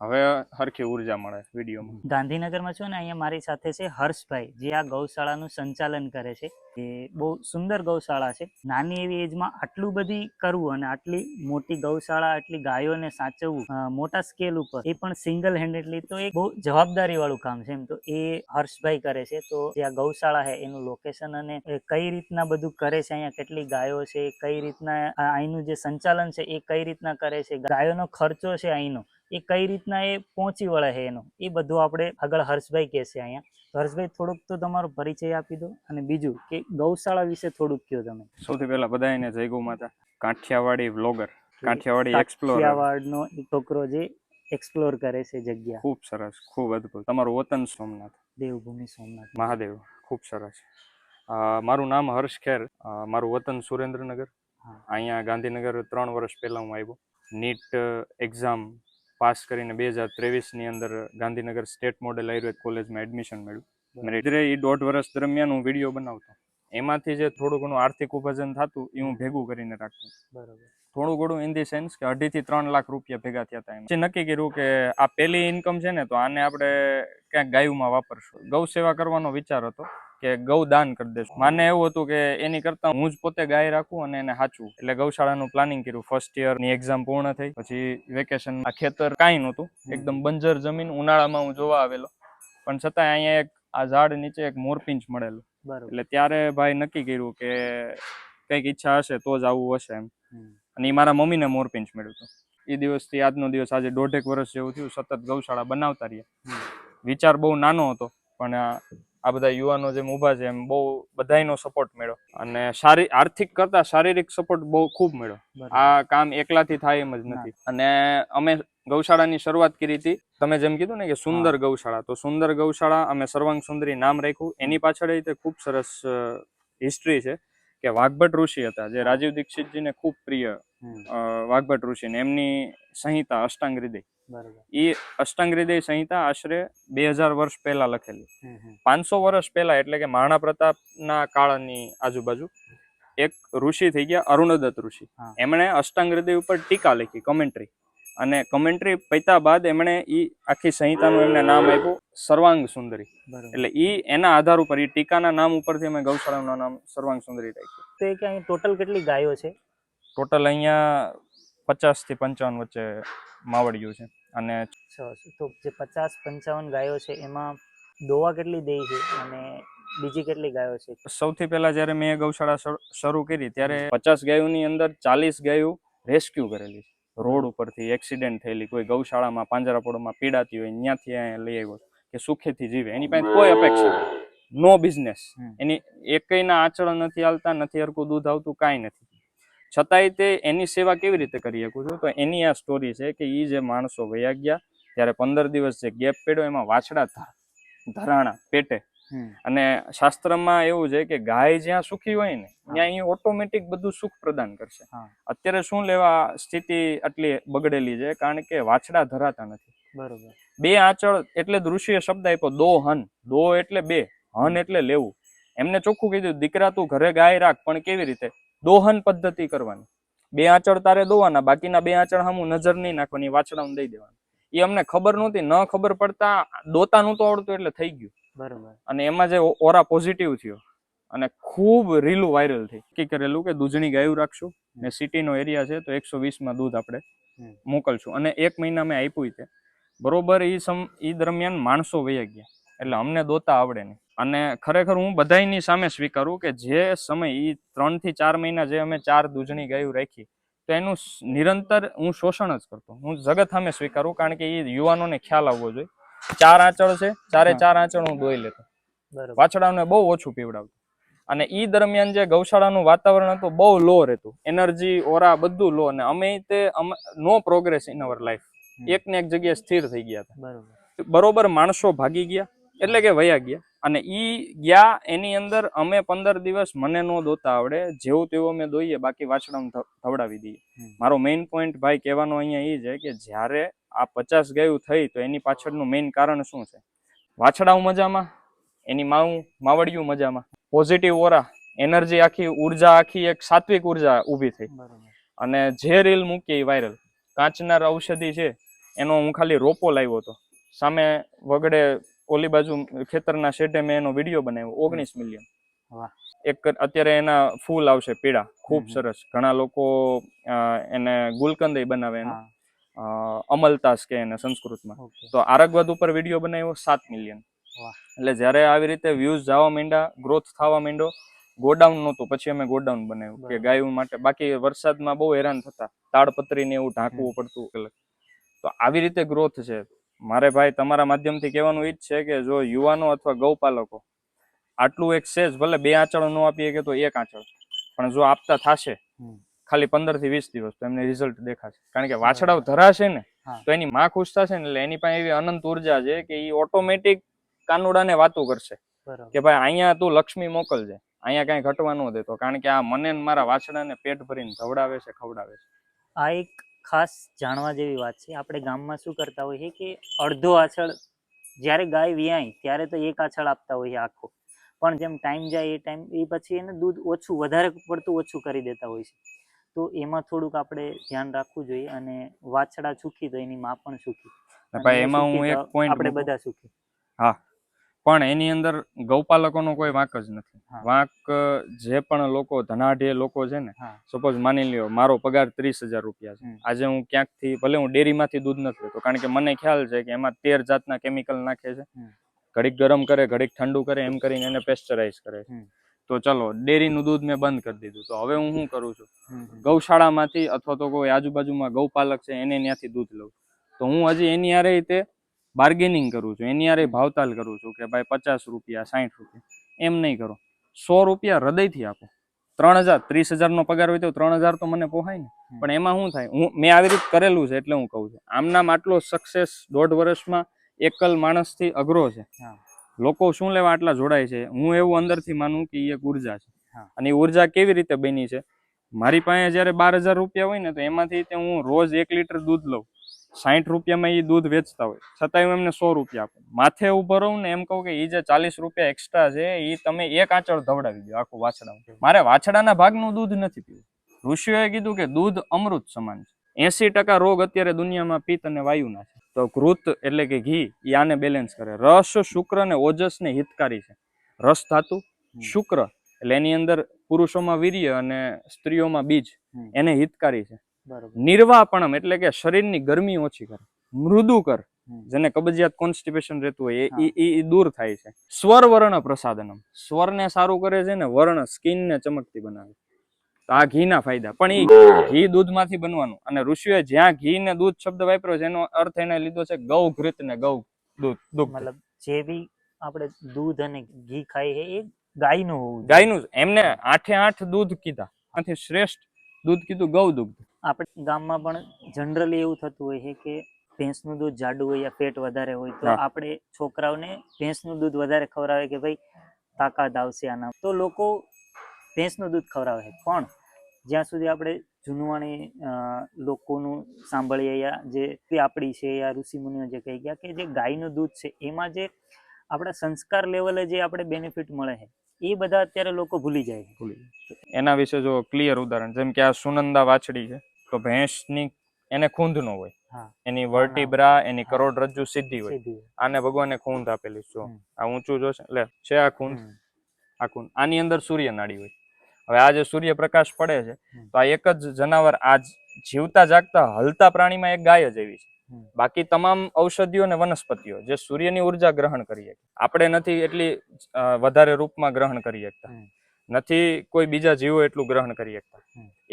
હવે હરખી ઉર્જા મળે વિડીયોમાં. ગાંધીનગરમાં છો ને, અહીંયા મારી સાથે છે હર્ષભાઈ, જે આ ગૌશાળાનું સંચાલન કરે છે. એ બહુ સુંદર ગૌશાળા છે. નાની એવી એજમાં આટલું બધી કરવું અને આટલી મોટી ગૌશાળા, આટલી ગાયોને સાચવવું મોટા સ્કેલ ઉપર, એ પણ સિંગલ હેન્ડેડલી, તો એક બહુ જવાબદારી વાળું કામ છે. એમ તો એ હર્ષભાઈ કરે છે. તો જે આ ગૌશાળા છે એનું લોકેશન અને કઈ રીતના બધું કરે છે, અહીંયા કેટલી ગાયો છે, કઈ રીતના અહીંનું જે સંચાલન છે એ કઈ રીતના કરે છે, ગાયોનો ખર્ચો છે અહીંનો એ કઈ રીતના એ પહોંચી વળે છે, એનો એ બધું આપણે આગળ હર્ષભાઈ કહેશે અહીંયા. તો હર્ષભાઈ, થોડુંક તો તમારો પરિચય આપી દો, અને બીજું કે ગૌશાળા વિશે થોડુંક કહો તમે. સૌથી પહેલા બધાને જય ગૌ માતા. કાઠિયાવાડી વ્લોગર, કાઠિયાવાડી એક્સપ્લોરર, કાઠિયાવાડનો છોકરો જે એક્સપ્લોર કરે છે જગ્યા. ખૂબ સરસ, ખૂબ અદ્ભુત. તમારું વતન સોમનાથ, દેવભૂમિ સોમનાથ મહાદેવ, ખૂબ સરસ. મારું નામ હર્ષ ખેર, મારું વતન સુરેન્દ્રનગર. અહીંયા ગાંધીનગર 3 વર્ષ પહેલા હું આવ્યો. નીટ એક્ઝામ પાસ કરીને 2023ની અંદર ગાંધીનગર સ્ટેટ મોડેલ આયુર્વેદ કોલેજમાં એડમિશન મળ્યું. એ 1.5 વર્ષ દરમિયાન હું વિડીયો બનાવતો. એમાંથી જે થોડું ઘણું આર્થિક ઉપાર્જન થતું એ હું ભેગું કરીને રાખતો. બરોબર. થોડું ઘણું ઇન ધી સેન્સ કે 2.5 થી 3 લાખ રૂપિયા ભેગા થયા હતા. પછી નક્કી કર્યું કે આ પહેલી ઇન્કમ છે ને, તો આને આપણે ક્યાંક ગાયુંમાં વાપરશું. ગૌ સેવા કરવાનો વિચાર હતો કે ગૌ દાન કરી દેશું. માને એવું હતું કે એની કરતા હું જ પોતે ગાય રાખું અને એને સાચવું. એટલે ગૌશાળાનું પ્લાનિંગ કર્યું. ફર્સ્ટ યરની એક્ઝામ પૂર્ણ થઈ પછી વેકેશન. આ ખેતર કાંઈ નહોતું, એકદમ બંજર જમીન. ઉનાળામાં હું જોવા આવેલો, પણ છતાં અહીંયા એક આ ઝાડ નીચે એક મોરપિંચ મળેલું. એટલે ત્યારે ભાઈ નક્કી કર્યું કે કંઈક ઈચ્છા હશે તો જ આવું હશે એમ. અને એ મારા મમ્મીને મોરપિંચ મળ્યું હતું. એ દિવસથી આજનો દિવસ, આજે 1.5 વર્ષ જેવું થયું, સતત ગૌશાળા બનાવતા રહ્યા. વિચાર બહુ નાનો હતો, પણ આ બધા યુવાનો જેમ ઊભા છે એમ બહુ બધાયનો સપોર્ટ મળ્યો. અને આર્થિક કરતા શારીરિક સપોર્ટ બહુ ખૂબ મળ્યો. આ કામ એકલાથી થાય એમ જ નથી. અને અમે ગૌશાળાની શરૂઆત કરી હતી, તમે જેમ કીધું ને કે સુંદર ગૌશાળા, તો સુંદર ગૌશાળા અમે સર્વાંગ સુંદરી નામ રાખ્યું. એની પાછળ એ ખૂબ સરસ હિસ્ટ્રી છે કે વાઘભટ ઋષિ હતા, જે રાજીવ દીક્ષિતજીને ખૂબ પ્રિય. વાઘભટ ઋષિને એમની સંહિતા અષ્ટાંગ હૃદય, એ અષ્ટાંગ હૃદય સંહિતા આશરે 2000 વર્ષ પહેલા લખેલી. 500 વર્ષ પહેલા, એટલે કે મહારાણા પ્રતાપના કાળની આજુબાજુ એક ઋષિ થઈ ગયા અરુણદત્ત ઋષિ. એમણે અષ્ટાંગ હૃદય ઉપર ટીકા લખી, કમેન્ટ્રી. અને કમેન્ટ્રી પૈતા બાદ એમણે ઈ આખી સંહિતાનું એમને નામ આપ્યું સર્વાંગ સુંદરી. એટલે ઈ એના આધાર ઉપર, ઈ ટીકાના નામ ઉપરથી અમે ગૌશાળાનું નામ સર્વાંગ સુંદરી રાખ્યું. તો કે અહીં ટોટલ કેટલી ગાયો છે? ટોટલ અહીંયા 50 થી 55 વચ્ચે માવડિયું છે. અને તો જે 50-55 ગાયો છે એમાં દોવા કેટલી દે છે અને બીજી કેટલી ગાયો છે? સૌથી પહેલા જ્યારે મેં ગૌશાળા શરૂ કરી ત્યારે 50 ગાયોની અંદર 40 ગાયો રેસ્ક્યુ કરેલી. રોડ ઉપરથી એક્સિડન્ટ થયેલી, કોઈ ગૌશાળામાં પાંજરાપોળમાં પીડાતી હોય, ત્યાંથી અહીંયા લઈ આવ્યો કે સુખેથી જીવે. એની પાસે કોઈ અપેક્ષા, નો બિઝનેસ, એની એકયના આચળ નથી હાલતા, નથી હરખું દૂધ આવતું, કાંઈ નથી. છતાંય તે એની સેવા કેવી રીતે કરી શકું છું, તો એની આ સ્ટોરી છે કે એ જે માણસો વયા ગયા ત્યારે 15 દિવસ જે ગેપ પડ્યો, એમાં વાછડા ધરાણા પેટે. અને શાસ્ત્રમાં એવું છે કે ગાય જ્યાં સુખી હોય ને, ત્યાં એ ઓટોમેટિક બધું સુખ પ્રદાન કરશે. અત્યારે શું લેવા સ્થિતિ આટલી બગડેલી છે, કારણ કે વાછડા ધરાતા નથી. બરોબર. 2 આંચળ એટલે ઋષિએ શબ્દ આપ્યો, 2 હન. 2 એટલે 2, હન એટલે લેવું. એમને ચોખ્ખું કીધું, દીકરા તું ઘરે ગાય રાખ, પણ કેવી રીતે? દોહન પદ્ધતિ કરવાની. 2 આંચળ તારે દોવાના, બાકીના 2 આંચળ સામું નજર નહીં નાખવાની, વાછડાને દઈ દેવાનું. એ અમને ખબર નહોતી. ન ખબર પડતા દોતા નહોતું આવડતું, એટલે થઈ ગયું. બરોબર. અને એમાં જે ઓરા પોઝિટિવ થયો અને ખૂબ રીલું વાયરલ થઈ. નક્કી કરેલું કે દૂધની ગાયું રાખશું, ને સિટીનો એરિયા છે તો 120માં દૂધ આપણે મોકલશું. અને 1 મહિના મેં આપ્યું તે બરોબર. એ દરમિયાન માણસો વહી ગયા, એટલે અમને દોતા આવડે નહીં. અને ખરેખર હું બધાની સામે સ્વીકારું કે જે સમય એ 3 થી 4 મહિના જે અમે 4 દૂધની ગાયું રાખી, તો એનું નિરંતર હું શોષણ જ કરતો. હું જગત સામે સ્વીકારું, કારણ કે એ યુવાનોને ખ્યાલ આવવો જોઈએ. 4 આંચળ છે, 4 આંચળ હું દોઈ લેતો, વાછડાઓને બહુ ઓછું પીવડાવતું. અને એ દરમિયાન જે ગૌશાળાનું વાતાવરણ હતું બહુ લો રહેતું, એનર્જી, ઓરા બધું લો. અને અમે નો પ્રોગ્રેસ ઇન અવર લાઈફ, એક ને એક જગ્યાએ સ્થિર થઈ ગયા હતા. બરોબર. માણસો ભાગી ગયા, એટલે કે વયા ગયા. અને ઈ ગયા એની અંદર અમે 15 દિવસ, મને નો દોતા આવડે, જેવું તેવું અમે દોઈએ, બાકી વાછડાને ધવડાવી દઈએ. મારો મેઇન પોઈન્ટ ભાઈ કહેવાનો અહીંયા એ છે કે જ્યારે આ 50 ગાયું થઈ, તો એની પાછળનું મેઇન કારણ શું છે? વાછડાઓ મજામાં, એની માવડિયું મજામાં, પોઝિટિવ ઓરા, એનર્જી, આખી ઉર્જા, આખી એક સાત્વિક ઉર્જા ઊભી થઈ. અને જે રીલ મૂકી એ વાયરલ. કાંચનાર ઔષધિ છે એનો હું ખાલી રોપો લાવ્યો હતો. સામે વગડે ઓલી બાજુ ખેતરના શેઢે મેં એનો વિડીયો બનાવ્યો, 19 મિલિયન. વાહ. એક અત્યારે એના ફૂલ આવશે પીળા, ખૂબ હમ. સરસ. ઘણા લોકો એને ગુલકંદ બનાવે એનો, હા. અમલતાસ કે એને સંસ્કૃતમાં. ઓકે. તો આરગવદ ઉપર વિડીયો બનાવ્યો 7 મિલિયન. વાહ. એટલે જ્યારે આવી રીતે વ્યૂઝ જવા માંડ્યા, ગ્રોથ થવા માંડ્યો, ગોડાઉન નહોતું, પછી અમે ગોડાઉન બનાવ્યું કે બરાબર. ગાયો માટે. બાકી વરસાદમાં બહુ હેરાન થતા, તાડપત્રીને એવું ઢાંકવું પડતું. તો આવી રીતે ગ્રોથ છે. મારે ભાઈ તમારા માધ્યમથી કહેવાનું ઈ જ છે કે જો યુવાનો અથવા ગૌપાલકો આટલું એક સેજ, ભલે 2 આંચળ ન આપીએ કે તો 1 આંચળ, પણ જો આપતા થશે ખાલી 15 થી 20 દિવસ, તો એમને રિઝલ્ટ દેખાશે. કારણ કે વાછડાઓ ધરાશે ને હા. તો એની માં ખુશ થશે ને, એટલે એની પાસે એવી અનંત ઉર્જા છે કે એ ઓટોમેટિક કાનુડાને વાતું કરશે બરાબર. કે ભાઈ અહીંયા તું લક્ષ્મી મોકલજે, અહીંયા કાંઈ ઘટવા ન દેતો, કારણ કે આ મને ને મારા વાછડાને પેટ ભરીને ખવડાવે છે. આ એક ખાસ જાણવા જેવી વાત છે. આપણે ગામમાં શું કરતા હોઈએ કે અડધો આછળ જ્યારે ગાય વિયાય ત્યારે તો 1 આછળ આપતા હોઈએ આખો, પણ જેમ ટાઈમ જાય એ પછી એને દૂધ વધારે પડતું ઓછું કરી દેતા હોય છે. તો એમાં થોડુંક આપણે ધ્યાન રાખવું જોઈએ, અને વાછડા સુખી તો એની માં પણ સુખી, ભાઈ એમાં હું એક પોઈન્ટ આપણે બધા સુખી. હા, પણ એની અંદર ગૌપાલકોનો કોઈ વાંક જ નથી. વાંક જે પણ લોકો ધનાઢ્ય લોકો છે ને, સપોઝ માની લ્યો મારો પગાર 30,000 રૂપિયા છે, આજે હું ક્યાંકથી, ભલે હું ડેરીમાંથી દૂધ નથી લેતો, કારણ કે મને ખ્યાલ છે કે એમાં 13 જાતના કેમિકલ નાખે છે, ઘડીક ગરમ કરે, ઘડીક ઠંડુ કરે, એમ કરીને એને પેસ્ચરાઇઝ કરે છે. તો ચલો, ડેરીનું દૂધ મેં બંધ કરી દીધું, તો હવે હું શું કરું છું, ગૌશાળામાંથી અથવા તો કોઈ આજુબાજુમાં ગૌપાલક છે એને ત્યાંથી દૂધ લઉં. તો હું હજી એની હારે તે બાર્ગેનિંગ કરું છું, એની હારે ભાવતાલ કરું છું કે ભાઈ 50 રૂપિયા, 60 રૂપિયા, એમ નહીં કરો. 100 રૂપિયા હૃદયથી આપો. 3,000, 30,000 નો પગાર હોય તો 3,000 તો મને પોહાય ને. પણ એમાં શું થાય, મેં આવી રીતે કરેલું છે એટલે હું કહું છું. આમનામ આટલો સક્સેસ 1.5 વર્ષમાં એકલ માણસથી અઘરો છે. લોકો શું લેવા આટલા જોડાય છે? હું એવું અંદરથી માનું કે એ એક ઉર્જા છે. અને એ ઉર્જા કેવી રીતે બની છે? મારી પાસે જયારે 12,000 રૂપિયા હોય ને, તો એમાંથી હું રોજ 1 લીટર દૂધ લઉં. 60 રૂપિયામાં એ દૂધ વેચતા હોય, છતાંય હું એમને 100 રૂપિયા આપું. માથે ઉભો રહું ને એમ કહું કે એ જે 40 રૂપિયા એક્સ્ટ્રા છે એ તમે 1 આંચળ ધવડાવી દો આખું વાછડા. મારે વાછડાના ભાગનું દૂધ નથી પીવું. ઋષિઓએ કીધું કે દૂધ અમૃત સમાન છે. 80% રોગ અત્યારે દુનિયામાં પિત્ત અને વાયુના છે. તો ઘૃત એટલે કે ઘી એ આને બેલેન્સ કરે. રસ, શુક્ર ને ઓજસ ને હિતકારી છે. રસ ધાતુ, શુક્ર એટલે એની અંદર પુરુષોમાં વીર્ય અને સ્ત્રીઓમાં બીજ, એને હિતકારી છે. નિર્વાપણમ એટલે કે શરીરની ગરમી ઓછી કરે. મૃદુકર, જેને કબજિયાત, કોન્સ્ટિપેશન રહેતું હોય એ દૂર થાય છે. સ્વર વર્ણ પ્રસાદનમ, સ્વરને સારું કરે છે ને વર્ણ, સ્કિનને ચમકતી બનાવે. તો આ ઘીના ફાયદા. પણ એ ઘી દૂધમાંથી બનવાનું, અને ઋષિઓએ જ્યાં ઘી ને દૂધ શબ્દ વાપર્યો છે એનો અર્થ એને લીધો છે ગૌઘૃત ને ગૌ દૂધ. મતલબ જે બી આપણે દૂધ અને ઘી ખાઈએ એ ગાયનું હોવું જોઈએ. ગાયનું. એમને 8 દૂધ કીધા, આથી શ્રેષ્ઠ દૂધ કીધું ગૌ દૂધ. આપણે ગામમાં પણ જનરલી એવું થતું હોય છે કે ભેંસનું દૂધ જાડું હોય યા ફેટ વધારે હોય, તો આપણે છોકરાઓને ભેંસનું દૂધ વધારે ખવડાવે કે ભાઈ તાકાત આવશે આના, તો લોકો ભેંસનું દૂધ ખવડાવે છે. પણ જ્યાં સુધી આપણે જૂનવાણી લોકોનું સાંભળીએ, યા જે આપણી છે યા ઋષિમુનિઓ જે કહી ગયા કે જે ગાયનું દૂધ છે એમાં જે આપણા સંસ્કાર લેવલે જે આપણે બેનિફિટ મળે છે એ બધા અત્યારે લોકો ભૂલી જાય છે. એના વિશે જો ક્લિયર ઉદાહરણ, જેમ કે આ સુનંદા વાછડી છે, તો ભેંસની એને ખૂંધ ન હોય, એની વર્ટિબ્રા, એની કરોડરજ્જુ સીધી હોય. આને ભગવાને ખૂંધ આપેલી છે. આ ઊંચું જોશે એટલે છે આ ખૂંધ. આ ખૂંધ, આની અંદર સૂર્ય નાડી હોય. હવે આ જે સૂર્યપ્રકાશ પડે છે, તો આ એક જ જનાવર, આ જીવતા જાગતા હલતા પ્રાણીમાં એક ગાય જ એવી છે. બાકી તમામ ઔષધિઓ અને વનસ્પતિઓ જે સૂર્યની ઉર્જા ગ્રહણ કરીએ, આપણે નથી એટલી વધારે રૂપમાં ગ્રહણ કરી શકતા, નથી કોઈ બીજા જીવો એટલું ગ્રહણ કરી શકતા.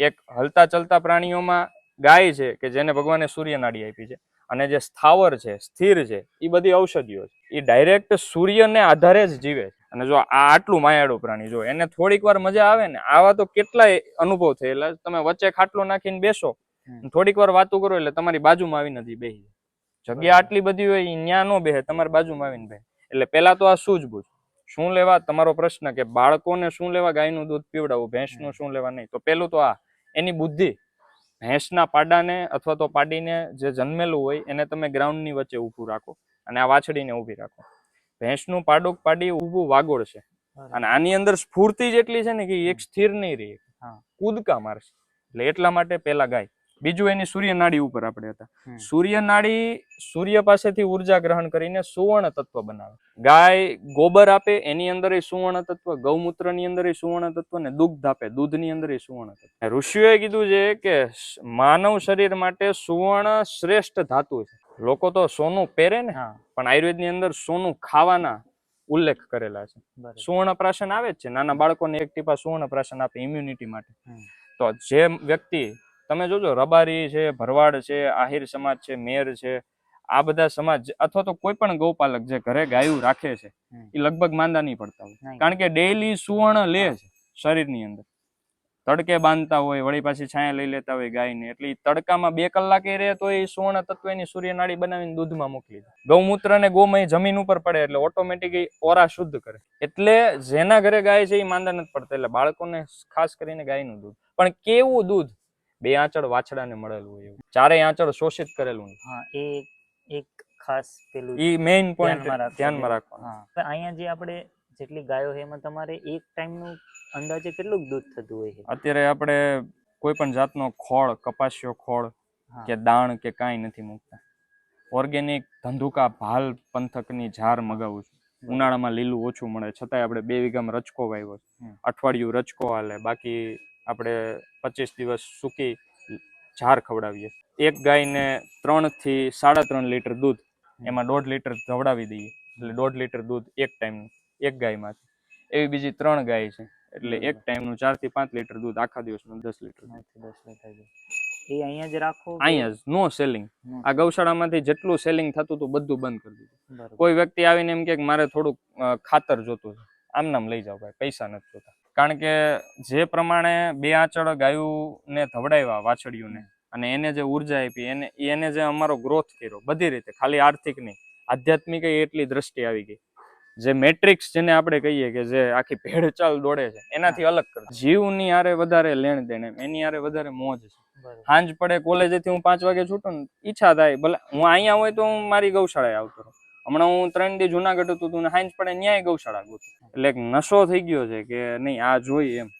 એક હલતા ચલતા પ્રાણીઓમાં ગાય છે કે જેને ભગવાને સૂર્ય નાડી આપી છે, અને જે સ્થાવર છે, સ્થિર છે, એ બધી ઔષધિઓ છે. એ ડાયરેક્ટ સૂર્યને આધારે જ જીવે છે. અને જો આ આટલું માયાળું પ્રાણી, જો એને થોડીક વાર મજા આવે ને, આવા તો કેટલાય અનુભવ થયેલા. તમે વચ્ચે ખાટલો નાખીને બેસો, થોડીક વાર વાતું કરો એટલે તમારી બાજુમાં આવીને નથી બેસી. જગ્યા આટલી બધી હોય, ન્યા નો બેસે, તમારી બાજુમાં આવીને બેસે. એટલે પેલા તો આ સૂઝબૂઝ. શું લેવા, તમારો પ્રશ્ન કે બાળકોને શું લેવા ગાયનું દૂધ પીવડાવવું, ભેંસનું શું લેવા નહીં, તો પેલું તો આ એની બુદ્ધિ. ભેંસના પાડાને અથવા તો પાડીને જે જન્મેલું હોય એને તમે ગ્રાઉન્ડની વચ્ચે ઊભું રાખો, અને આ વાછડીને ઊભી રાખો. ભેંસનું પાડું પાડી ઊભું વાગોળ છે, અને આની અંદર સ્ફૂર્તિ જેટલી છે ને કે એક સ્થિર નહીં રહી, કૂદકા મારશે. એટલે એટલા માટે પેલા ગાય. બીજું એની સૂર્ય નાડી ઉપર આપણે હતા. હમ. સૂર્ય નાડી સૂર્ય પાસેથી ઉર્જા ગ્રહણ કરીને સુવર્ણ તત્વ બનાવે. ગાય ગોબર આપે એની અંદર એ સુવર્ણ તત્વ, ગૌમૂત્ર ની અંદર એ સુવર્ણ તત્વ, ને દુગ્ધ આપે દૂધ ની અંદર એ સુવર્ણ તત્વ. ઋષિઓએ કીધું છે કે માનવ શરીર માટે સુવર્ણ શ્રેષ્ઠ ધાતુ છે. લોકો તો સોનું પહેરે ને, હા પણ આયુર્વેદ ની અંદર સોનું ખાવાના ઉલ્લેખ કરેલા છે. બરાબર. સુવર્ણ પ્રાશન આવે જ છે, નાના બાળકોને એક ટીપા સુવર્ણ પ્રાશન આપે ઇમ્યુનિટી માટે. હમ. તો જે વ્યક્તિ તમે જોજો રબારી છે, ભરવાડ છે, આહિર સમાજ છે, મેર છે, આ બધા સમાજ અથવા તો કોઈ પણ ગૌપાલક જે ઘરે ગાયું રાખે છે એ લગભગ માંદા નહીં પડતા હોય, નહીં. કારણ કે ડેઈલી સુવર્ણ લે છે શરીરની અંદર. તડકે બાંધતા હોય, વળી પાછી છાયા લઈ લેતા હોય ગાયને, એટલે ઈ તડકામાં 2 કલાકે રહે તો એ સુવર્ણ તત્વ એની સૂર્યનાડી બનાવીને દૂધમાં મોકલી દે. ગૌમૂત્ર ને ગોમય જમીન ઉપર પડે એટલે ઓટોમેટિક ઓરા શુદ્ધ કરે. એટલે જેના ઘરે ગાય છે એ માંદા નથી પડતા. એટલે બાળકોને ખાસ કરીને ગાયનું દૂધ, પણ કેવું દૂધ? 2 આંચળ વાછડાને મળેલું હોય એવું, 4 આંચળ શોષિત કરેલું નહીં. હા એ એક ખાસ પેલું ઈ મેઇન પોઈન્ટ ધ્યાનમાં રાખવાનું. હા અહીંયા જે આપણે જેટલી ગાયો છે એમાં તમારે એક ટાઈમનું અંદાજે કેટલું દૂધ થતું હોય છે? અત્યારે આપણે કોઈ પણ જાતનો ખોળ, કપાસ્યો ખોળ હા. કે દાણ કે કાંઈ નથી મૂકતા. ઓર્ગેનિક ધંધુકા ભાલ પંથકની ઝાર મગાવું છું. ઉનાળામાં લીલું ઓછું મળે છતાંય આપણે 2 વીઘામાં રચકો વાવ્યો છે. અઠવાડિયું રચકો હાલે, બાકી આપણે 25 દિવસ સૂકી ઝાર ખવડાવીએ. એક ગાયને 3 થી 3.5 લીટર દૂધ, એમાં 1.5 લીટર ધવડાવી દઈએ એટલે 1.5 લીટર દૂધ એક ટાઈમનું એક ગાયમાંથી. એવી બીજી 3 ગાય છે એટલે એક ટાઈમનું 4 થી 5 લીટર દૂધ, આખા દિવસનું 10 લીટર. 10 લીટર એ અહીંયા જ રાખો? અહીંયા જ નો સેલિંગ. આ ગૌશાળામાંથી જેટલું સેલિંગ થતું હતું બધું બંધ કરી દીધું. બરાબર. કોઈ વ્યક્તિ આવીને એમ કે મારે થોડુંક ખાતર જોતું છે, આમ નામ લઈ જાઓ ભાઈ, પૈસા નથી જોતા. કારણ કે જે પ્રમાણે 2 આંચળ ગાયુંને ધવડાવ્યા વાછડીઓને, અને એને જે ઉર્જા આપી, એને જે અમારો ગ્રોથ કર્યો બધી રીતે, ખાલી આર્થિક નહીં, આધ્યાત્મિક એટલી દ્રષ્ટિ આવી ગઈ. જે મેટ્રિક્સ જેને આપણે કહીએ કે જે આખી ભેડચાલ દોડે છે એનાથી અલગ કર. જીવની હારે વધારે લેણ દેણ, એની હારે વધારે મોજ છે. સાંજ પડે કોલેજેથી હું 5 વાગે છૂટું ને, ઈચ્છા થાય ભલે હું અહીંયા હોય તો હું મારી ગૌશાળાએ આવતો રહું. હમણાં હું 3 દી જુનાગઢ હતું ને, સાંજ પડે ન્યાય ગૌશાળા ગોતું. એટલે એક નશો થઈ ગયો છે કે નહીં આ જોઈએ એમ,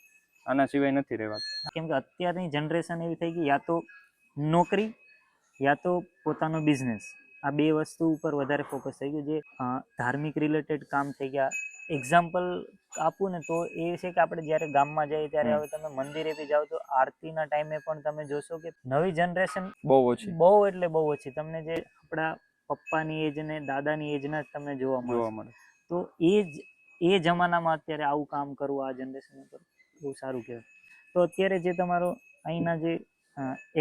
આના સિવાય નથી રહેવાતું. કેમ કે અત્યારની જનરેશન એવી થઈ ગઈ, યા તો નોકરી યા તો પોતાનો બિઝનેસ, આ 2 વસ્તુ ઉપર વધારે ફોકસ થઈ ગયું. જે ધાર્મિક રિલેટેડ કામ થઈ ગયા. એક્ઝામ્પલ આપું ને તો એ છે કે આપણે જ્યારે ગામમાં જઈએ ત્યારે હવે તમે મંદિરે બી જાઓ તો આરતીના ટાઈમે પણ તમે જોશો કે નવી જનરેશન બહુ ઓછી, બહુ એટલે બહુ ઓછી. તમને જે આપણા પપ્પાની એજ ને દાદાની એજના જ તમને જોવા મળે. તો એ જમાનામાં અત્યારે આવું કામ કરવું આ જનરેશન ઉપર બહુ સારું કહેવાય. તો અત્યારે જે તમારો અહીંના જે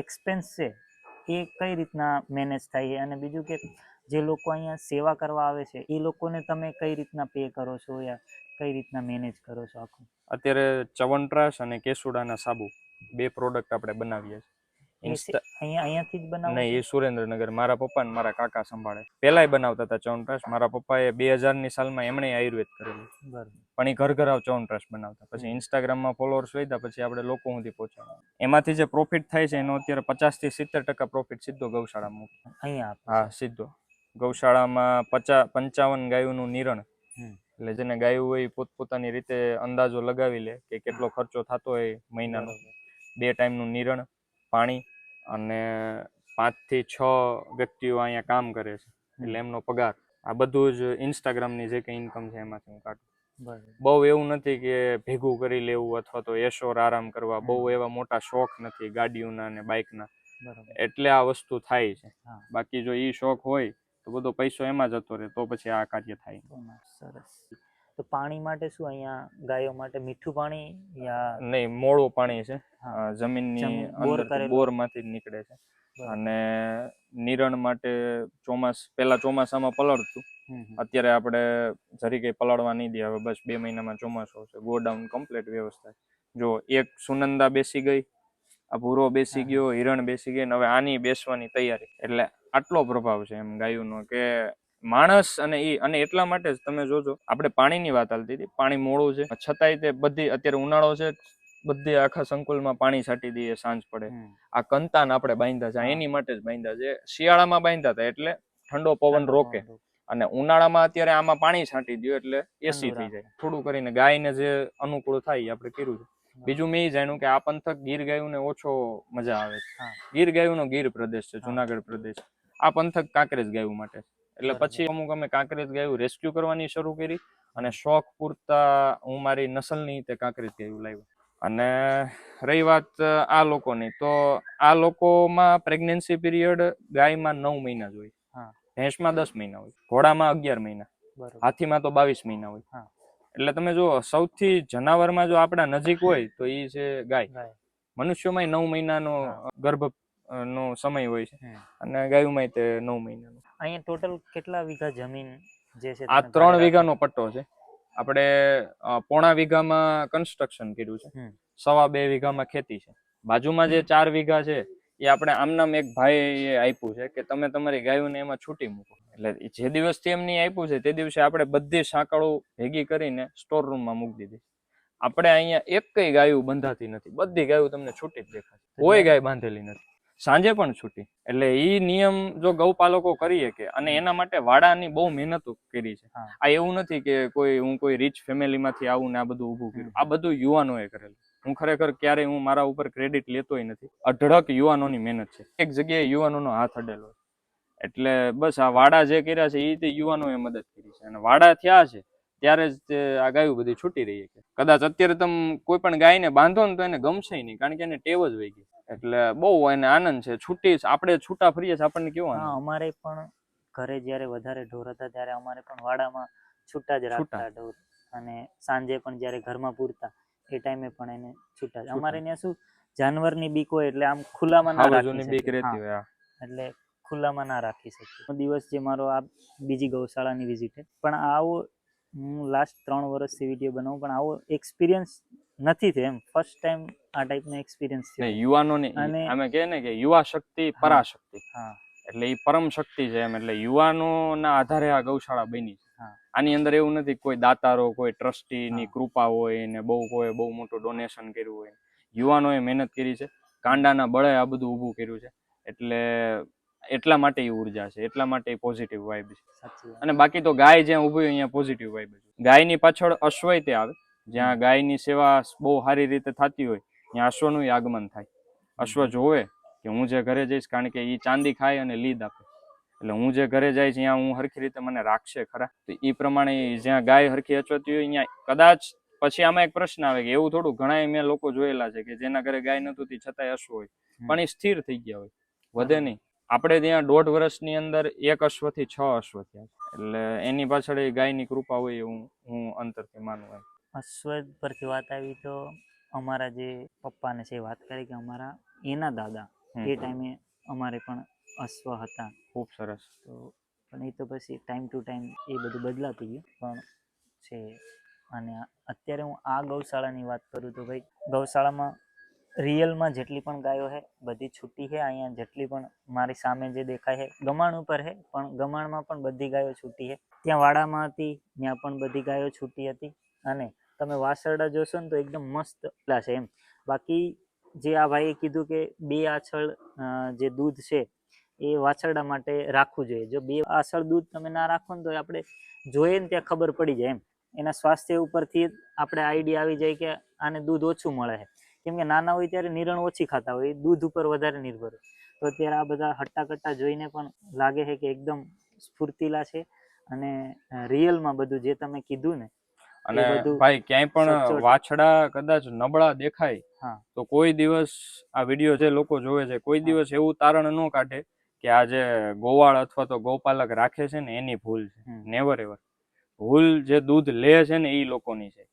એક્સપેન્સ છે એ કઈ રીતના મેનેજ થાય છે? અને બીજું કે જે લોકો અહીંયા સેવા કરવા આવે છે એ લોકોને તમે કઈ રીતના પે કરો છો, યા કઈ રીતના મેનેજ કરો છો આખું? અત્યારે ચ્યવનપ્રાશ અને કેસુડાના સાબુ 2 પ્રોડક્ટ આપણે બનાવીએ છીએ. અહીંયાથી જ બનાવો? નહીં, એ સુરેન્દ્રનગર મારા પપ્પા ને મારા કાકા સંભાળે. પેલાય બનાવતા હતા ચ્યવનપ્રાશ. મારા પપ્પાએ 2000ની સાલમાં એમણે આયુર્વેદ કરેલું, પણ એ ઘર ચ્યવનપ્રાશ બનાવતા. પછી ઇન્સ્ટાગ્રામમાં ફોલોઅર્સ વધ્યા, પછી આપણે લોકો સુધી પહોંચ્યા. એમાંથી જે પ્રોફિટ થાય છે એનો અત્યારે 50 થી 70% પ્રોફિટ સીધો ગૌશાળામાં અહીંયા? હા, સીધો ગૌશાળામાં 55 ગાયોનું નિરણ. એટલે જેને ગાયું હોય પોતપોતાની રીતે અંદાજો લગાવી લે કે કેટલો ખર્ચો થતો હોય મહિનાનો. 2 ટાઈમનું નિરણ, પાણી, અને 5 થી 6 વ્યક્તિઓ અહીંયા કામ કરે છે એટલે એમનો પગાર. આ બધું જ ઇન્સ્ટાગ્રામની જે કંઈ ઇન્કમ છે એમાંથી હું કાઢું. બહુ એવું નથી કે ભેગું કરી લેવું અથવા તો એશોર આરામ કરવા. બહુ એવા મોટા શોખ નથી ગાડીઓના અને બાઇકના, એટલે આ વસ્તુ થાય છે. બાકી જો ઈ શોખ હોય તો બધો પૈસો એમાં જતો રહે, તો પછી આ કાર્ય થાય. સરસ. તો પાણી માટે શું અહીંયા ગાયો માટે મીઠું પાણી યા? નહીં, મોળું પાણી છે, જમીનની અંદર બોરમાંથી જ નીકળે છે. અને નિરણ માટે પેલા ચોમાસામાં પલળતું, અત્યારે આપણે જરી કઈ પલળવા નહીં દે. હવે બસ 2 મહિનામાં ચોમાસું આવશે, ગોડાઉન કમ્પ્લીટ વ્યવસ્થા. જો એક સુનંદા બેસી ગઈ, આ ભૂરો બેસી ગયો, હિરણ બેસી ગઈ, હવે આની બેસવાની તૈયારી. એટલે આટલો પ્રભાવ છે એમ ગાયુંનો કે માણસ અને એટલા માટે જ તમે જોજો, આપણે પાણીની વાત હાલતી હતી, પાણી મોળું છે છતાંય તે બધી, અત્યારે ઉનાળો છે, બધી આખા સંકુલમાં પાણી છાંટી દઈએ સાંજ પડે. આ કંતાન આપણે બાંધ્યા છે એની માટે જ બાંધ્યા છે. શિયાળામાં બાંધ્યા હતા એટલે ઠંડો પવન રોકે, અને ઉનાળામાં અત્યારે આમાં પાણી છાંટી દો એટલે એસી થઈ જાય. થોડું કરીને ગાયને જે અનુકૂળ થાય આપણે કર્યું છે. બીજું મેં એ જાણ્યું કે આ પંથક ગીર ગાયુંને ઓછો મજા આવે છે. હા. ગીર ગાયુંનો ગીર પ્રદેશ છે, હા. જુનાગઢ પ્રદેશ. આ પંથક કાંકરેજ ગાયું માટે છે. એટલે બરાબર. પછી અમુક અમે કાંકરેજ ગાયું રેસ્ક્યુ કરવાની શરૂ કરી અને શોખ પૂરતા હું મારી નસલની તે કાંકરેજ ગાયું લાવ્યો. અને રહી વાત આ લોકોની, તો આ લોકોમાં પ્રેગ્નન્સી પીરિયડ ગાયમાં 9 મહિના જ હોય, હા. ભેંસમાં 10 મહિના હોય, ઘોડામાં 11 મહિના, બરોબર. હાથીમાં તો 22 મહિના હોય. હા. એટલે તમે જુઓ, સૌથી જનાવરમાં જો આપણા નજીક હોય તો એ છે ગાય. ગાય. મનુષ્યોમાં 9 મહિનાનો હા. ગર્ભ નો સમય હોય છે હમ. અને ગાયુંમાં તે 9 મહિનાનો. અહીંયા ટોટલ કેટલા વીઘા જમીન જે છે આ તમે 3 ભાડે વીઘાનો પટ્ટો છે. આપણે પોણા વીઘામાં કન્સ્ટ્રક્શન કર્યું છે, હમ. 2.25 વીઘામાં ખેતી છે. બાજુમાં જે 4 વીઘા છે એ આપણે આમનામ એક ભાઈએ આપ્યું છે કે તમે તમારી ગાયોને એમાં છૂટી મૂકો. એટલે જે દિવસથી એમની આપ્યું છે તે દિવસે આપણે બધી સાંકળો ભેગી કરીને સ્ટોર રૂમમાં મૂકી દીધી. આપણે અહીંયા એકય ગાયું બંધાતી નથી, બધી ગાયું તમને છૂટી જ દેખાશે, કોઈ ગાય બાંધેલી નથી. સાંજે પણ છૂટી. એટલે ઈ નિયમ જો ગૌપાલકો કરી શકે, અને એના માટે વાડાની બહુ મહેનત કરી છે. હા. આ એવું નથી કે હું કોઈ રીચ ફેમિલીમાંથી આવું ને આ બધું ઊભું કર્યું. આ બધું યુવાનોએ કરેલું. હું ખરેખર ક્યારેય હું મારા ઉપર ક્રેડિટ લેતોય નથી. અઢળક યુવાનોની મહેનત છે. એક જગ્યાએ યુવાનોનો હાથ અડેલો. એટલે બસ આ વાડા જે કર્યા છે એ તે યુવાનોએ મદદ કરી છે, અને વાડા થયા છે ત્યારે જ આ ગાયું બધી છૂટી રહી છે. કદાચ અત્યારે તમે કોઈ પણ ગાયને બાંધો ને તો એને ગમશે નહીં, કારણ કે એને ટેવ જ વહી ગઈ. એટલે બહુ એને આનંદ છે. છૂટી આપણે છૂટા ફરીએ છીએ, આપણને કેવો આનંદ. અમારે પણ ઘરે જ્યારે વધારે ઢોર હતા ત્યારે અમારે પણ વાડામાં છૂટા જ રાખતા ઢોર, અને સાંજે પણ જ્યારે ઘરમાં પૂરતા એ ટાઈમે પણ એને છૂટા. અમારે ત્યાં શું જાનવરની બીક હોય એટલે આમ ખુલ્લામાં ના રાખી બીક શકીએ. રહેતી હોય. એટલે ખુલ્લામાં ના રાખી શકીએ. દિવસ જે મારો આ બીજી ગૌશાળાની વિઝિટ છે, પણ આવો હું લાસ્ટ 3 વર્ષથી વિડીયો બનાવું પણ આવો એક્સપિરિયન્સ નથી થયો એમ. ફર્સ્ટ ટાઈમ આ ટાઈપનો એક્સપિરિયન્સ થયો. યુવાનોની અમે કહે ને કે યુવા શક્તિ પરાશક્તિ. હા. એટલે એ પરમ શક્તિ છે એમ. એટલે યુવાનોના આધારે આ ગૌશાળા બની છે. હા. આની અંદર એવું નથી કોઈ દાતારો, કોઈ ટ્રસ્ટીની હા. કૃપા હોય ને બહુ મોટું ડોનેશન કર્યું હોય. યુવાનોએ મહેનત કરી છે, કાંડાના બળે આ બધું ઊભું કર્યું છે. એટલે એટલા માટે એ ઉર્જા છે, એટલા માટે પોઝિટિવ વાઇબ છે. સાચી વાત. અને બાકી તો ગાય જ્યાં ઊભી હોય અહીંયા પોઝિટિવ વાઇબ છે. ગાયની પાછળ અશ્વય તે આવે, જ્યાં ગાયની સેવા બહુ સારી રીતે થતી હોય ત્યાં અશ્વનું આગમન થાય. અશ્વ જોવે કે હું જે ઘરે જઈશ, કારણ કે એ ચાંદી ખાય અને લીદ આપે, એટલે હું જે ઘરે જઈશ ત્યાં હું હરખી રીતે મને રાખશે ખરા. તો એ પ્રમાણે જ્યાં ગાય હરખી અચવતી હોય ત્યાં કદાચ પછી આમાં એક પ્રશ્ન આવે કે એવું થોડું, ઘણા મેં લોકો જોયેલા છે કે જેના ઘરે ગાય નતું છતાંય અશ્વ હોય, પણ એ સ્થિર થઈ ગયા હોય, વધે નહીં. આપણે ત્યાં 1.5 વર્ષની અંદર 1 અશ્વથી 6 અશ્વ થયા. એટલે એની પાછળ એ ગાયની કૃપા હોય એવું હું અંતરથી માનું. અશ્વ પરથી વાત આવી તો અમારા જે પપ્પાને છે વાત કરી કે અમારા એના દાદા એ ટાઈમે અમારે પણ અશ્વ હતા. ખૂબ સરસ. તો પણ એ તો પછી ટાઈમ ટુ ટાઈમ એ બધું બદલાતું ગયું પણ છે. અને અત્યારે હું આ ગૌશાળાની વાત કરું તો ભાઈ ગૌશાળામાં રિયલમાં જેટલી પણ ગાયો છે બધી છૂટી છે. અહીંયા જેટલી પણ મારી સામે જે દેખાય છે ગમાણ ઉપર છે, પણ ગમાણમાં પણ બધી ગાયો છૂટી છે. ત્યાં વાડામાં હતી ત્યાં પણ બધી ગાયો છૂટી હતી. અને તમે વાસરડા જોશો ને તો એકદમ મસ્ત છે એમ. બાકી જે આ ભાઈએ કીધું કે 2 આછળ જે દૂધ છે એ વાછરડા માટે રાખવું જોઈએ. જો 2 આછળ દૂધ તમે ના રાખો ને તો આપણે જોઈએ ને ત્યાં ખબર પડી જાય એમ. એના સ્વાસ્થ્ય ઉપરથી આપણે આઈડિયા આવી જાય કે આને દૂધ ઓછું મળે છે, કેમ કે નાના હોય ત્યારે નિરણ ઓછી ખાતા હોય, દૂધ ઉપર વધારે નિર્ભર હોય. તો અત્યારે આ બધા હટ્ટા કટ્ટા જોઈને પણ લાગે છે કે એકદમ સ્ફૂર્તિલા છે. અને રિયલમાં બધું જે તમે કીધું ને, અને ભાઈ ક્યાંય પણ વાછડા કદાચ નબળા દેખાય તો કોઈ દિવસ આ વિડીયો જે લોકો જોવે છે કોઈ દિવસ એવું તારણ ન કાઢે કે આ જે ગોવાળ અથવા તો ગૌપાલક રાખે છે ને એની ભૂલ છે. Never ever. ભૂલ જે દૂધ લે છે ને એ લોકોની છે.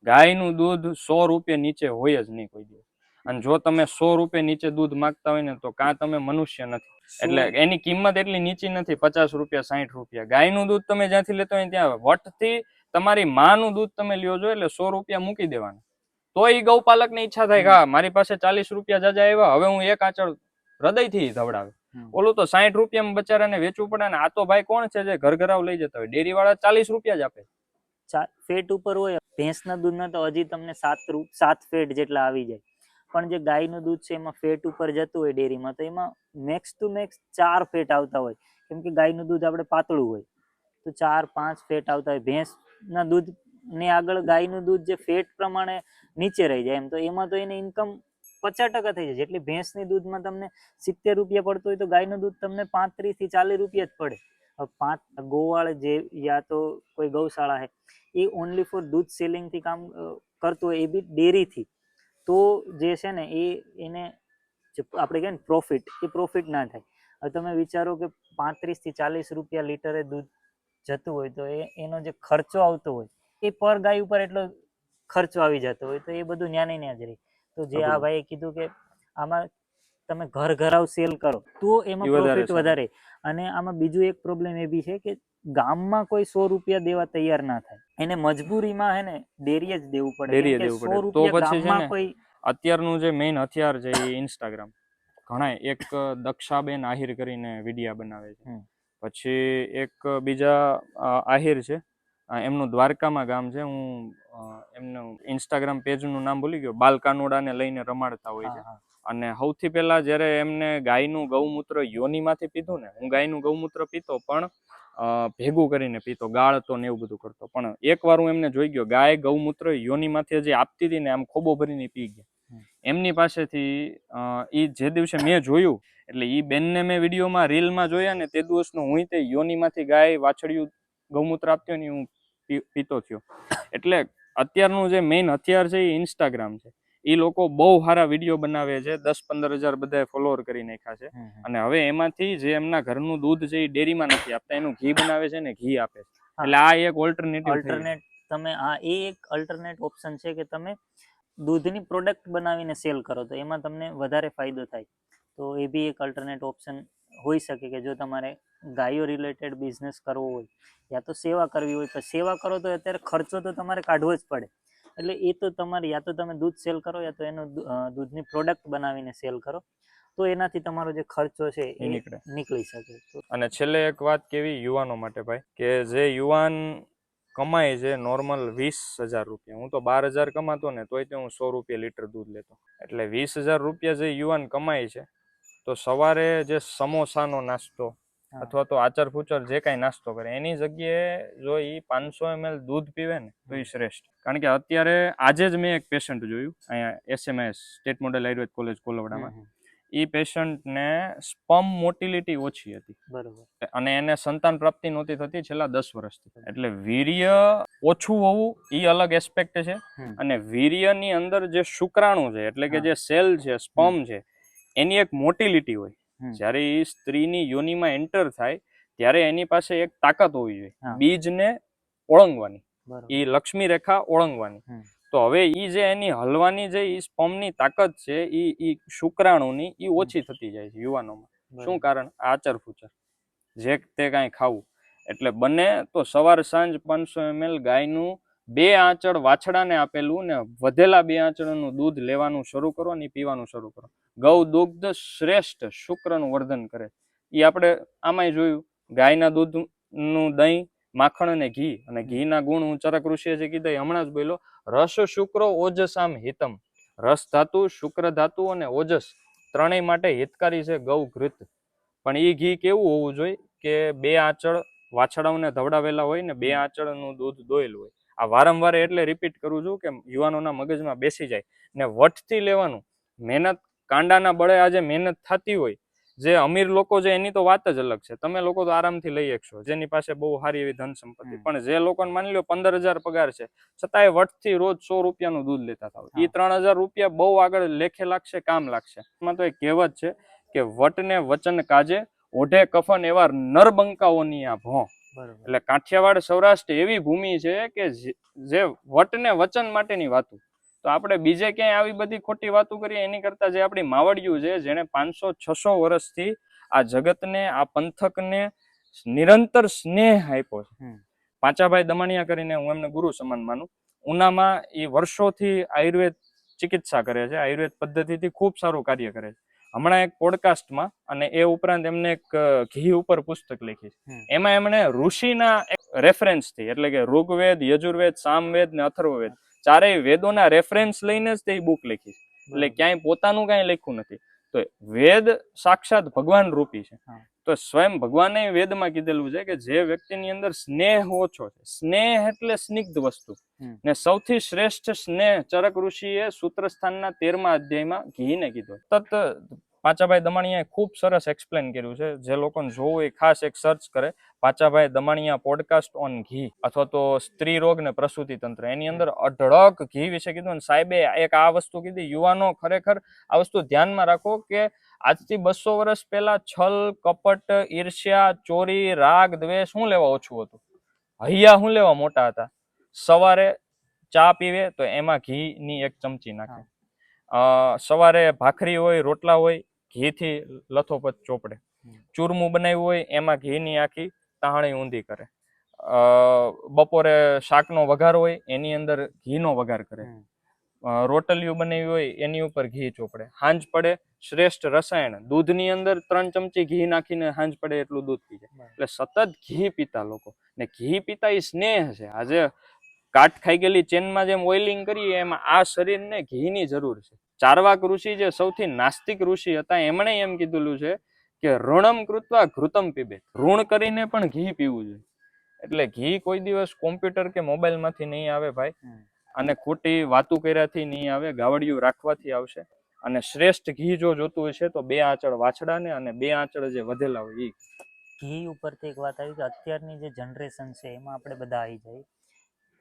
ગાયનું દૂધ 100 રૂપિયા નીચે હોય જ નહીં કોઈ દિવસ. અને જો તમે 100 રૂપિયા નીચે દૂધ માંગતા હોય ને તો કાં તમે મનુષ્ય નથી. એટલે એની કિંમત એટલી નીચી નથી, 50 રૂપિયા 60 રૂપિયા. ગાયનું દૂધ તમે જ્યાંથી લેતો હોય ત્યાં વટથી તમારી માનું દૂધ તમે લ્યો છો એટલે 100 રૂપિયા મૂકી દેવાના. તો એ ગૌપાલક ની ઈચ્છા થાય કે મારી પાસે 40 રૂપિયા જાજા આવ્યા, હવે હું એક આંચળ હૃદયથી ધવડાવે. ઓલું તો 60 રૂપિયામાં બચારાને વેચવું પડે ને આ તો ભાઈ કોણ છે જે ઘર ઘરાવ લઈ જતા હોય, ડેરી વાળા 40 રૂપિયા જ આપે. ફેટ ઉપર હોય ભેંસના દૂધના તો હજી તમને 7 ફેટ જેટલા આવી જાય, પણ જે ગાયનું દૂધ છે એમાં ફેટ ઉપર જતું હોય ડેરીમાં તો એમાં મેક્સ ટુ મેક્સ 4 ફેટ આવતા હોય, કેમ કે ગાયનું દૂધ આપણે પાતળું હોય તો 4-5 ફેટ આવતા હોય. ભેંસના દૂધ ને આગળ ગાયનું દૂધ જે ફેટ પ્રમાણે નીચે રહી જાય એમ, તો એમાં તો એની ઇન્કમ 50% થઈ જાય. જેટલી ભેંસની દૂધમાં તમને 70 રૂપિયા પડતો હોય તો ગાયનું દૂધ તમને 35 થી 40 રૂપિયા જ પડે. હવે ગોવાળ જે યા તો કોઈ ગૌશાળા હે એ ઓનલી ફોર દૂધ સેલિંગ થી કામ કરતો હોય, એ બી ડેરીથી, તો જે છે ને એને જે આપણે કહીએ ને પ્રોફિટ ના થાય. હવે તમે વિચારો કે 35 થી 40 રૂપિયા લીટરે દૂધ જતું હોય તો એનો જે ખર્ચો આવતો હોય એ પર ગાય ઉપર એટલો ખર્ચો આવી જતો હોય, તો એ બધું ન્યા ને ન્યા જ રહે. તો જે આ ભાઈએ કીધું કે આમાં તમે ઘરાવ સેલ કરો તો એમાં પ્રોફિટ વધારે. અને આમાં બીજું એક પ્રોબ્લેમ એ બી છે કે ગામમાં કોઈ 100 રૂપિયા દેવા તૈયાર ના થાય, એને મજબૂરીમાં હે ને ડેરીએ જ દેવું પડે. ડેરીએ કેમ કે દેવું 100 પડે. તો રૂપિયા પછી છે ગામમાં ને કોઈ અત્યારનું જે મેઇન હથિયાર છે એ ઇન્સ્ટાગ્રામ. ઘણા એક દક્ષાબેન આહિર કરીને વિડિયા બનાવે છે. પછી એક બીજા આહિર છે, એમનું દ્વારકામાં ગામ છે. હું એમનું ઇન્સ્ટાગ્રામ પેજનું નામ ભૂલી ગયો. બાલ કાનુડાને લઈને રમાડતા હોય છે. અને સૌથી પહેલા જ્યારે એમને ગાયનું ગૌમૂત્ર યોનીમાંથી પીધું ને, હું ગાયનું ગૌમૂત્ર પીતો પણ ભેગું કરીને પીતો, ગાળતો ને એવું બધું કરતો, પણ એકવાર હું એમને જોઈ ગયો ગાય ગૌમૂત્ર યોનીમાંથી જે આપતી હતી ને આમ ખોબો ભરીને પી ગયા. એમની પાસેથી એ જે દિવસે મેં જોયું એટલે એ બેનને મેં વિડીયોમાં રીલમાં જોયા ને તે દિવસનો હું તે યોનીમાંથી ગાય વાછડિયું ગૌમૂત્ર આપતી હોય ને હું પીતો થયો. એટલે અત્યારનું જે મેઇન હથિયાર છે એ ઇન્સ્ટાગ્રામ છે. એ લોકો બહુ સારા વિડીયો બનાવે છે, 10-15 હજાર બધાએ ફોલોઅર કરી નાખ્યા છે. અને હવે એમાંથી જે એમના ઘરનું દૂધ છે એ ડેરીમાં નથી આપતા, એનું ઘી બનાવે છે ને ઘી આપે છે. એટલે આ એક ઓલ્ટરનેટ તમે એ એક અલ્ટરનેટ ઓપ્શન છે કે તમે દૂધની પ્રોડક્ટ બનાવીને સેલ કરો તો એમાં તમને વધારે ફાયદો થાય. તો એ બી એક અલ્ટરનેટ ઓપ્શન હોઈ શકે કે જો તમારે ગાયો રિલેટેડ બિઝનેસ કરવો હોય યા તો સેવા કરવી હોય, તો સેવા કરો તો અત્યારે ખર્ચો તો તમારે કાઢવો જ પડે. એટલે એ તો તમારે યા તો તમે દૂધ સેલ કરો યા તો એનું દૂધની પ્રોડક્ટ બનાવીને સેલ કરો, તો એનાથી તમારો જે ખર્ચો છે એ નીકળી શકે. અને છેલ્લે એક વાત કેવી યુવાનો માટે ભાઈ, કે જે યુવાન કમાય છે નોર્મલ 20,000 રૂપિયા, હું તો 12,000 કમાતો ને તોય તે હું 100 રૂપિયા લીટર દૂધ લેતો. એટલે 20,000 રૂપિયા જે યુવાન કમાય છે, તો સવારે જે સમોસાનો નાસ્તો અથવા તો આચર ફૂચર જે કાંઈ નાસ્તો કરે એની જગ્યાએ જો એ 500 ml દૂધ પીવે ને તો એ શ્રેષ્ઠ. કારણ કે અત્યારે આજે જ મેં એક પેશન્ટ જોયું અહીંયા SMS state model Ayurved college કોલવડામાં. એ પેશન્ટને સ્પર્મ મોટિલિટી ઓછી હતી, બરોબર, અને એને સંતાન પ્રાપ્તિ નહોતી થતી છેલ્લા 10 વર્ષથી. એટલે વીર્ય ઓછું હોવું એ અલગ એસ્પેક્ટ છે. અને વીર્યની અંદર જે શુક્રાણુ છે એટલે કે જે સેલ છે, સ્પર્મ છે, એની એક મોટિલિટી હોય. જ્યારે એ સ્ત્રીની યોનિમાં એન્ટર થાય ત્યારે એની પાસે એક તાકાત હોવી જોઈએ બીજને ઓળંગવાની, એ લક્ષ્મી રેખા ઓળંગવાની. તો હવે ઈ જે એની હલવાની જે સ્પર્મની તાકાત છે ઈ શુક્રાણુની ઈ ઓછી થતી જાય છે યુવાનોમાં. શું કારણ? આચર ફૂચર જે તે કાંઈ ખાવું. એટલે બને તો સવાર સાંજ 500 ml ગાયનું 2 આંચળ વાછડાને આપેલું ને વધેલા 2 આંચળનું દૂધ લેવાનું શરૂ કરો ને પીવાનું શરૂ કરો. ગૌ દુગ્ધ શ્રેષ્ઠ શુક્રનું વર્ધન કરે. એ આપણે આમાંય જોયું, ગાયના દૂધનું દહીં, માખણ અને ઘી. અને ઘીના ગુણ હું ચરક ઋષિએ જે કીધા હમણાં જ બોલ્યો, રસ શુક્રો ઓજસામ હિતમ. રસ ધાતુ, શુક્ર ધાતુ અને ઓજસ ત્રણેય માટે હિતકારી છે ગૌ ઘૃત. પણ એ ઘી કેવું હોવું જોઈએ કે 2 આંચળ વાછડાઓને ધવડાવેલા હોય ને 2 આંચળનું દૂધ દોયેલું હોય. આ વારંવાર એટલે રિપીટ કરું છું કે યુવાનોના મગજમાં બેસી જાય. ને વટથી લેવાનું. મહેનત કાંડાના બળે આજે મહેનત થતી હોય, જે અમીર લોકો છે એની તો વાત જ અલગ છે, તમે લોકો તો આરામથી લઈ શકશો જેની પાસે બહુ સારી એવી ધન સંપત્તિ. પણ જે લોકોને માની લો 15,000 પગાર છે છતાંય વટથી રોજ 100 રૂપિયાનું દૂધ લેતા થાવ, એ 3,000 રૂપિયા બહુ આગળ લેખે લાગશે, કામ લાગશે. એમાં તો એક કહેવત છે કે વટને વચન કાજે ઓઢે કફન એવા નરબંકાઓની આ ભો. એટલે કાઠિયાવાડ સૌરાષ્ટ્ર એવી ભૂમિ છે કે જે વટને વચન માટેની વાતો. તો આપણે બીજે ક્યાંય આવી બધી ખોટી વાતો કરીએ એની કરતા જે આપણી માવડિયું છે, જેને 500-600 વર્ષથી આ જગતને, આ પંથકને નિરંતર સ્નેહ આપ્યો છે. પાંચાભાઈ દમણિયા કરીને હું એમને ગુરુ સમાન માનું. ઉનામાં એ વર્ષોથી આયુર્વેદ ચિકિત્સા કરે છે, આયુર્વેદ પદ્ધતિથી ખૂબ સારું કાર્ય કરે છે. હમણાં એક પોડકાસ્ટમાં અને એ ઉપરાંત એમને એક ઘી ઉપર પુસ્તક લખી છે. એમાં એમણે ઋષિના રેફરન્સથી, એટલે કે ઋગ્વેદ, યજુર્વેદ, સામવેદ ને અથર્વવેદ, ચારેય વેદોના રેફરન્સ લઈને જ તે બુક લખી છે. એટલે ક્યાંય પોતાનું કાંઈ લખ્યું નથી. તો વેદ સાક્ષાત ભગવાન રૂપી છે. હા. તો સ્વયં ભગવાને વેદમાં કીધેલું છે કે જે વ્યક્તિની અંદર સ્નેહ ઓછો છે, સ્નેહ એટલે સ્નિગ્ધ વસ્તુ, ને સૌથી શ્રેષ્ઠ સ્નેહ ચરક ઋષિએ સૂત્રસ્થાનના 13મા અધ્યાયમાં ઘીને કીધો. તત પાચાભાઈ દમાણીયાએ ખૂબ સરસ એક્સપ્લેન કર્યું છે. જે લોકોને જોવું એ ખાસ એક સર્ચ કરે, પાચાભાઈ દમાણીયા પોડકાસ્ટ ઓન ઘી અથવા તો સ્ત્રી રોગ ને પ્રસૂતિ તંત્ર, એની અંદર અઢળક ઘી વિશે કીધું. અને સાહેબે એક આ વસ્તુ કીધી, યુવાનો ખરેખર આ વસ્તુ ધ્યાનમાં રાખો કે આજથી 200 વર્ષ પહેલા છલ, કપટ, ઈર્ષ્યા, ચોરી, રાગ, દ્વેષ શું લેવા ઓછું હતું, હૈયા શું લેવા મોટા હતા. સવારે ચા પીવે તો એમાં ઘીની 1 ચમચી નાખે, સવારે ભાખરી હોય, રોટલા હોય, ઘીથી લથોપથ ચોપડે, ચૂરમું બનાવ્યું હોય એમાં ઘીની આખી તાહણી ઊંધી કરે, બપોરે શાકનો વઘાર હોય એની અંદર ઘીનો વઘાર કરે, રોટલીઓ બનાવી હોય એની ઉપર ઘી ચોપડે. હાંજ પડે શ્રેષ્ઠ રસાયણ, દૂધની અંદર 3 ચમચી ઘી નાખીને હાંજ પડે એટલું દૂધ પી જાય. એટલે સતત ઘી પીતા લોકો, ને ઘી પીતા એ સ્નેહ છે. આજે કાટ ખાઈ ગયેલી ચેનમાં જેમ ઓઇલિંગ કરીએ એમાં આ શરીરને ઘીની જરૂર છે. ચાર્વાક ઋષિ જે સૌથી નાસ્તિક ઋષિ હતા, એમણે એમ કીધેલું છે કે ઋણમ કૃત્વા ઘૃતમ પીબે, ઋણ કરીને પણ ઘી પીવું જોઈએ. એટલે ઘી કોઈ દિવસ કોમ્પ્યુટર કે મોબાઈલ માંથી નહીં આવે ભાઈ, અને ખોટી વાતું કર્યાથી નહીં આવે, ગાવડિયું રાખવાથી આવશે. અને શ્રેષ્ઠ ઘી જો જોતું હશે તો 2 આંચળ વાછડાને અને 2 આંચળ જે વધેલા હોય એ. ઘી ઉપરથી એક વાત આવી કે અત્યારની જે જનરેશન છે એમાં આપણે બધા આવી જાય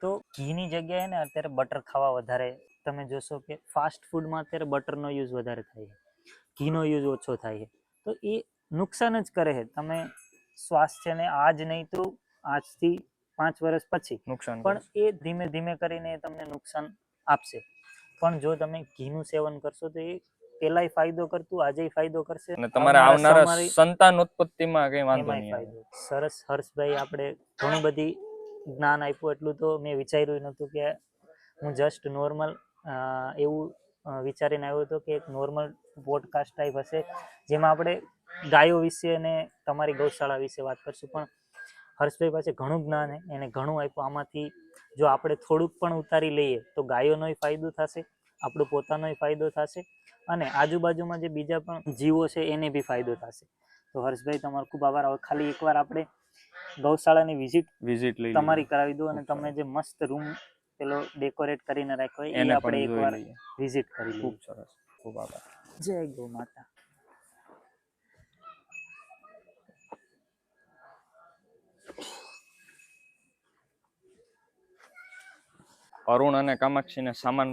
તો ઘીની જગ્યાએ ને અત્યારે બટર ખાવા વધારે તમે જોશો કે ફાસ્ટ ફૂડમાં અત્યારે બટરનો યુઝ વધારે થાય છે, ઘીનો યુઝ ઓછો થાય છે. તો એ નુકસાન જ કરે છે. તમે સ્વાસ્થ્યને આજ નહીં તો આજથી 5 વર્ષ પછી નુકસાન પણ એ ધીમે ધીમે કરીને તમને નુકસાન આપશે. પણ જો તમે ઘીનું સેવન કરશો તો એ પેલાય ફાયદો કરતું, આજે ફાયદો કરશે, અને તમારે આવનારા સંતાન ઉત્પત્તિમાં કઈ વાંધો નહીં આવે. સરસ હર્ષભાઈ, આપણે ઘણું બધી જ્ઞાન આપ્યું. એટલું તો મેં વિચાર્યું નહોતું કે હું જસ્ટ નોર્મલ એવું વિચારીને આવ્યો હતો કે એક નોર્મલ પોડકાસ્ટ ટાઈપ હશે જેમાં આપણે ગાયો વિશે અને તમારી ગૌશાળા વિશે વાત કરશું. પણ હર્ષભાઈ પાસે ઘણું જ્ઞાન છે, એને ઘણું આપ્યું. આમાંથી જો આપણે થોડુંક પણ ઉતારી લઈએ તો ગાયોનોય ફાયદો થશે, આપણો પોતાનોય ફાયદો થશે, અને આજુબાજુમાં જે બીજા પણ જીવો છે એને બી ફાયદો થશે. તો હર્ષભાઈ, તમારો ખૂબ આભાર. હવે ખાલી એકવાર આપણે ગૌશાળાની વિઝિટ તમારી કરાવી દો, અને તમે જે મસ્ત રૂમ પેલો ડેકોરેટ કરીને રાખ્યો એ આપણે એકવાર વિઝિટ કરી લઈએ. ખૂબ સરસ, ખૂબ આભાર. જય ગૌ માતા. અરુણ અને કામાક્ષીને સામાન